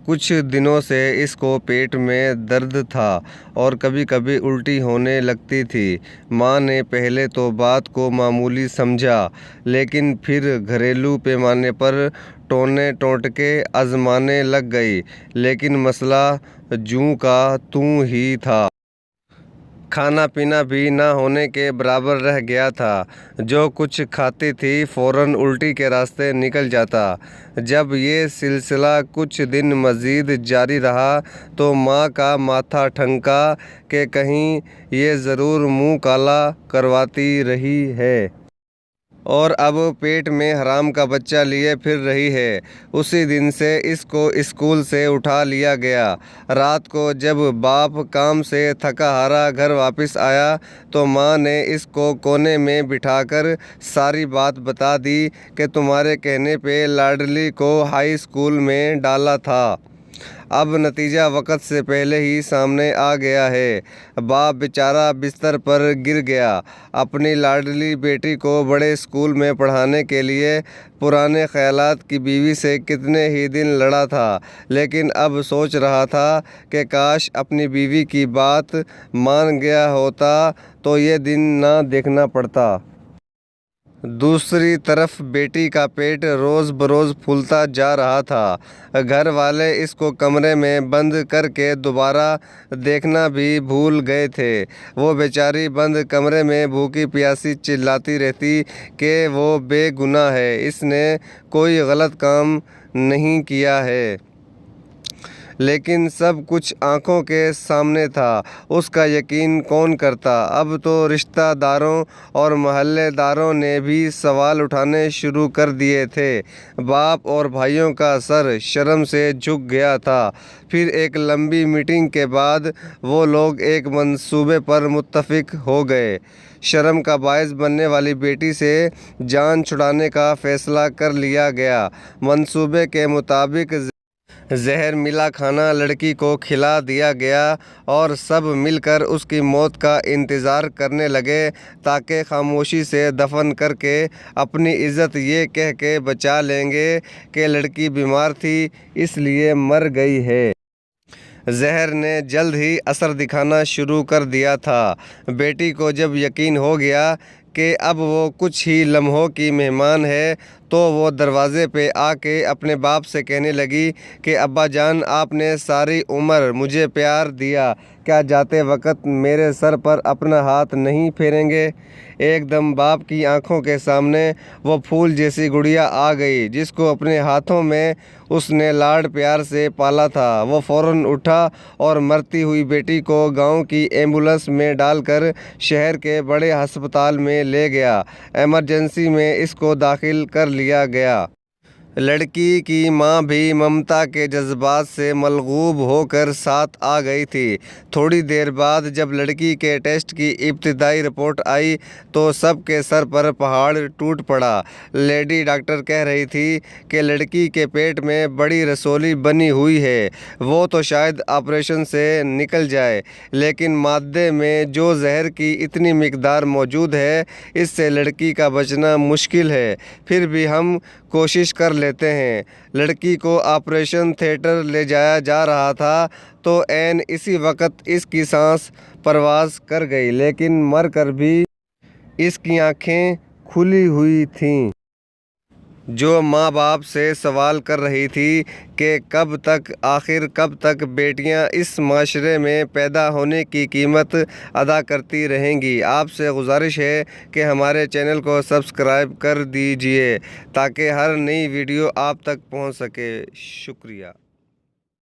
کچھ دنوں سے اس کو پیٹ میں درد تھا اور کبھی کبھی الٹی ہونے لگتی تھی۔ ماں نے پہلے تو بات کو معمولی سمجھا، لیکن پھر گھریلو پیمانے پر ٹونے ٹوٹکے آزمانے لگ گئی۔ لیکن مسئلہ جوں کا توں ہی تھا۔ کھانا پینا بھی نہ ہونے کے برابر رہ گیا تھا۔ جو کچھ کھاتی تھی فوراً الٹی کے راستے نکل جاتا۔ جب یہ سلسلہ کچھ دن مزید جاری رہا تو ماں کا ماتھا ٹھنکا کہ کہیں یہ ضرور منہ کالا کرواتی رہی ہے اور اب پیٹ میں حرام کا بچہ لیے پھر رہی ہے۔ اسی دن سے اس کو اسکول سے اٹھا لیا گیا۔ رات کو جب باپ کام سے تھکا ہارا گھر واپس آیا تو ماں نے اس کو کونے میں بٹھا کر ساری بات بتا دی کہ تمہارے کہنے پہ لاڈلی کو ہائی اسکول میں ڈالا تھا۔ اب نتیجہ وقت سے پہلے ہی سامنے آ گیا ہے۔ باپ بیچارہ بستر پر گر گیا۔ اپنی لاڈلی بیٹی کو بڑے اسکول میں پڑھانے کے لیے پرانے خیالات کی بیوی سے کتنے ہی دن لڑا تھا، لیکن اب سوچ رہا تھا کہ کاش اپنی بیوی کی بات مان گیا ہوتا تو یہ دن نہ دیکھنا پڑتا۔ دوسری طرف بیٹی کا پیٹ روز بروز پھولتا جا رہا تھا۔ گھر والے اس کو کمرے میں بند کر کے دوبارہ دیکھنا بھی بھول گئے تھے۔ وہ بیچاری بند کمرے میں بھوکی پیاسی چلاتی رہتی کہ وہ بے گناہ ہے، اس نے کوئی غلط کام نہیں کیا ہے۔ لیکن سب کچھ آنکھوں کے سامنے تھا، اس کا یقین کون کرتا؟ اب تو رشتہ داروں اور محلے داروں نے بھی سوال اٹھانے شروع کر دیے تھے۔ باپ اور بھائیوں کا سر شرم سے جھک گیا تھا۔ پھر ایک لمبی میٹنگ کے بعد وہ لوگ ایک منصوبے پر متفق ہو گئے۔ شرم کا باعث بننے والی بیٹی سے جان چھڑانے کا فیصلہ کر لیا گیا۔ منصوبے کے مطابق زہر ملا کھانا لڑکی کو کھلا دیا گیا اور سب مل کر اس کی موت کا انتظار کرنے لگے تاکہ خاموشی سے دفن کر کے اپنی عزت یہ کہہ کے بچا لیں گے کہ لڑکی بیمار تھی اس لیے مر گئی ہے۔ زہر نے جلد ہی اثر دکھانا شروع کر دیا تھا۔ بیٹی کو جب یقین ہو گیا کہ اب وہ کچھ ہی لمحوں کی مہمان ہے تو وہ دروازے پہ آ کے اپنے باپ سے کہنے لگی کہ ابا جان، آپ نے ساری عمر مجھے پیار دیا، کیا جاتے وقت میرے سر پر اپنا ہاتھ نہیں پھیریں گے؟ ایک دم باپ کی آنکھوں کے سامنے وہ پھول جیسی گڑیا آ گئی جس کو اپنے ہاتھوں میں اس نے لاڈ پیار سے پالا تھا۔ وہ فوراً اٹھا اور مرتی ہوئی بیٹی کو گاؤں کی ایمبولنس میں ڈال کر شہر کے بڑے ہسپتال میں لے گیا۔ ایمرجنسی میں اس کو داخل کر لیا گیا۔ لڑکی کی ماں بھی ممتا کے جذبات سے ملغوب ہو کر ساتھ آ گئی تھی۔ تھوڑی دیر بعد جب لڑکی کے ٹیسٹ کی ابتدائی رپورٹ آئی تو سب کے سر پر پہاڑ ٹوٹ پڑا۔ لیڈی ڈاکٹر کہہ رہی تھی کہ لڑکی کے پیٹ میں بڑی رسولی بنی ہوئی ہے، وہ تو شاید آپریشن سے نکل جائے، لیکن مادے میں جو زہر کی اتنی مقدار موجود ہے اس سے لڑکی کا بچنا مشکل ہے، پھر بھی ہم کوشش کر لیتے ہیں۔ لڑکی کو آپریشن تھیٹر لے جایا جا رہا تھا تو عین اسی وقت اس کی سانس پرواز کر گئی، لیکن مر کر بھی اس کی آنکھیں کھلی ہوئی تھیں۔ جو ماں باپ سے سوال کر رہی تھی کہ کب تک، آخر کب تک بیٹیاں اس معاشرے میں پیدا ہونے کی قیمت ادا کرتی رہیں گی؟ آپ سے گزارش ہے کہ ہمارے چینل کو سبسکرائب کر دیجیے تاکہ ہر نئی ویڈیو آپ تک پہنچ سکے۔ شکریہ۔